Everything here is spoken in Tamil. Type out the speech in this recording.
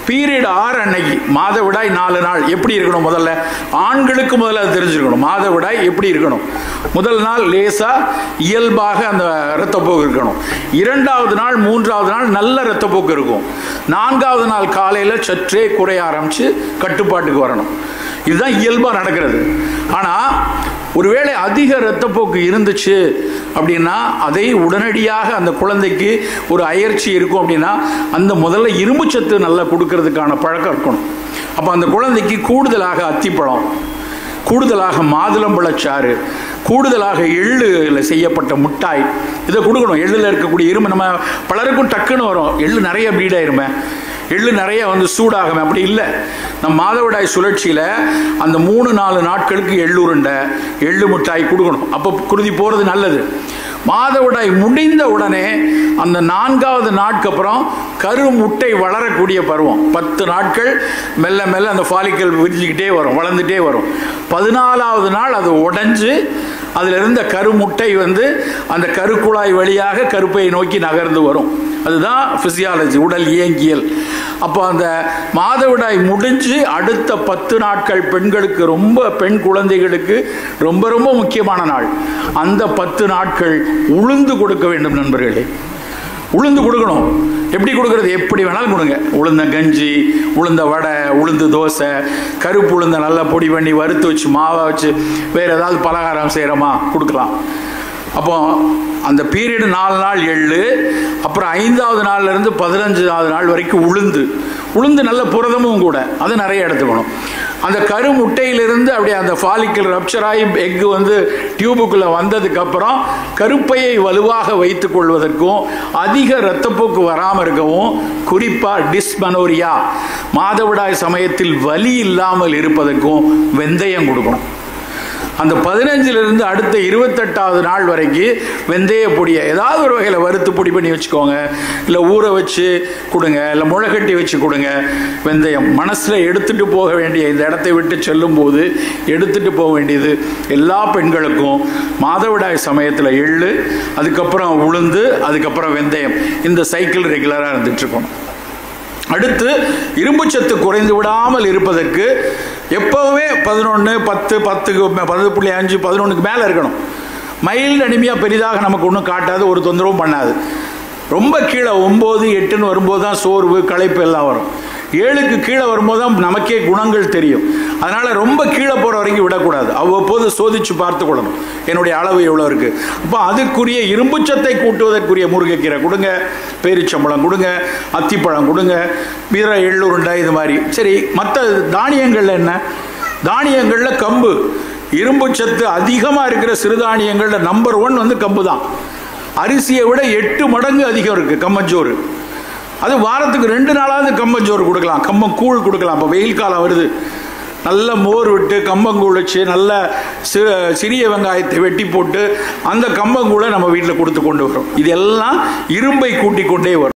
பீரியட் 6 அன்னைக்கு மாதவிடாய் 4 நாள் எப்படி இருக்கணும்? முதல்ல ஆண்களுக்கு முதல்ல அது தெரிஞ்சிருக்கணும். மாதவிடாய் எப்படி இருக்கணும்? முதல் நாள் லேசா இயல்பாக அந்த இரத்தப்போக்கு இருக்கணும். 2வது நாள் 3வது நாள் நல்ல இரத்தப்போக்கு இருக்கும். 4வது நாள் காலையில் சற்றே குறைய ஆரம்பிச்சு கட்டுப்பாட்டுக்கு வரணும். இதுதான் இயல்பாக நடக்கிறது. ஆனால் ஒருவேளை அதிக இரத்தப்போக்கு இருந்துச்சு அப்படின்னா அதை உடனடியாக அந்த குழந்தைக்கு ஒரு அயற்சி இருக்கும் அப்படின்னா அந்த முதல்ல இரும்புச்சத்து நல்லா கொடுக்கறதுக்கான பழக்கம் இருக்கணும். அப்போ அந்த குழந்தைக்கு கூடுதலாக அத்திப்பழம், கூடுதலாக மாதுளம்பழச்சாறு, கூடுதலாக எள்ளில் செய்யப்பட்ட முட்டாய் இதை கொடுக்கணும். எள்ளில் இருக்கக்கூடிய இரும்பு நம்ம பலருக்கும் டக்குன்னு வரும், எள்ளு நிறைய பீடாயிருமே, எள்ளு நிறைய சூடாகுமே. அப்படி இல்லை. நம்ம மாதவிடாய் சுழற்சியில் அந்த 3-4 நாட்களுக்கு எள்ளுருண்டை, எள்ளு மிட்டாய் கொடுக்கணும். அப்போ குருதி போகிறது நல்லது. மாதவிடாய் முடிந்த உடனே அந்த 4வது நாட்கு அப்புறம் கரு முட்டை வளரக்கூடிய பருவம் 10 நாட்கள் மெல்ல மெல்ல அந்த ஃபாலிக்கல் விரிஞ்சிக்கிட்டே வரும், வளர்ந்துட்டே வரும். 14வது நாள் அது உடைஞ்சு அதில் இருந்த கருமுட்டை அந்த கருக்குழாய் வழியாக கருப்பையை நோக்கி நகர்ந்து வரும். அதுதான் பிசியாலஜி, உடல் இயங்கியல். அப்போ அந்த மாதவிடாய் முடிஞ்சு அடுத்த 10 நாட்கள் பெண்களுக்கு பெண் குழந்தைகளுக்கு ரொம்ப ரொம்ப முக்கியமான நாள். அந்த 10 நாட்கள் உளுந்து கொடுக்க வேண்டும் நண்பர்களே. உளுந்து கொடுக்கணும். எப்படி கொடுக்கறது? எப்படி வேணாலும் கொடுங்க. உளுந்த கஞ்சி, உளுந்த வடை, உளுந்து தோசை, கருப்பு உளுந்த நல்லா பொடி பண்ணி வறுத்து வச்சு மாவை வச்சு வேறு ஏதாவது பலகாரம் செய்கிறோமா கொடுக்கலாம். அப்போ அந்த பீரியடு 4 நாள் எள்ளு, அப்புறம் 5வது நாள்லேருந்து 15வது நாள் வரைக்கும் உளுந்து நல்ல புரதமும் கூட, அதை நிறைய எடுத்துக்கணும். அந்த கரு முட்டையிலிருந்து அப்படியே அந்த ஃபாலிக்கல் ரப்சர் ஆகி எக்கு டியூபுக்குள்ளே வந்ததுக்கப்புறம் கருப்பையை வலுவாக வைத்துக் கொள்வதற்கும் அதிக இரத்தப்போக்கு வராமல் இருக்கவும், குறிப்பாக டிஸ்மெனோரியா மாதவிடாய் சமயத்தில் வலி இல்லாமல் இருப்பதற்கும் வெந்தயம் கொடுக்கணும். அந்த 15லிருந்து அடுத்த 28வது நாள் வரைக்கும் வெந்தய பொடியை ஏதாவது ஒரு வகையில் வறுத்து பொடி பண்ணி வச்சுக்கோங்க, இல்லை ஊற வச்சு கொடுங்க, இல்லை முளைகட்டி வச்சு கொடுங்க. வெந்தயம் மனசில் எடுத்துகிட்டு போக வேண்டிய, இந்த இடத்தை விட்டு செல்லும்போது எடுத்துகிட்டு போக வேண்டியது எல்லா பெண்களுக்கும் மாதவிடாய் சமயத்தில் எள்ளு, அதுக்கப்புறம் உளுந்து, அதுக்கப்புறம் வெந்தயம், இந்த சைக்கிள் ரெகுலராக இருந்துகிட்ருக்கணும். அடுத்து இரும்புச்சத்து குறைந்து விடாமல் இருப்பதற்கு எப்போவுமே 11, 10, 10.5, 11க்கு மேலே இருக்கணும். மைல்டு அனிமியா பெரிதாக நமக்கு ஒன்றும் காட்டாது, ஒரு தொந்தரவும் பண்ணாது. ரொம்ப கீழே 9, 8ன்னு வரும்போது தான் சோர்வு, களைப்பு எல்லாம் வரும். 7க்கு கீழே வரும்போது தான் நமக்கே குணங்கள் தெரியும். அதனால் ரொம்ப கீழே போகிற வரைக்கும் விடக்கூடாது. அவ்வப்போது சோதித்து பார்த்து கொள்ளணும் என்னுடைய அளவு எவ்வளோ இருக்குது. அப்போ அதுக்குரிய இரும்புச்சத்தை கூட்டுவதற்குரிய முருங்கைக்கீரை கொடுங்க, பேரிச்சம்பழம் கொடுங்க, அத்திப்பழம் கொடுங்க, வீர எள்ளுருண்டை, இது மாதிரி. சரி, மற்ற தானியங்களில் என்ன? தானியங்களில் கம்பு, இரும்புச்சத்து அதிகமாக இருக்கிற சிறுதானியங்களில் நம்பர் 1 கம்பு தான். அரிசியை விட 8 மடங்கு அதிகம் இருக்குது கம்மஞ்சோறு. அது வாரத்துக்கு 2 நாளாவது கம்பஞ்சோறு கொடுக்கலாம், கம்பங்கூழ் கொடுக்கலாம். இப்போ வெயில் காலம் வருது, நல்ல மோர் விட்டு கம்பங்கூழ் வச்சு நல்ல சிறிய வெங்காயத்தை வெட்டி போட்டு அந்த கம்பங்கூழை நம்ம வீட்டில் கொடுத்து கொண்டு வரோம். இதெல்லாம் இரும்பை கூட்டிக் கொண்டே வரும்.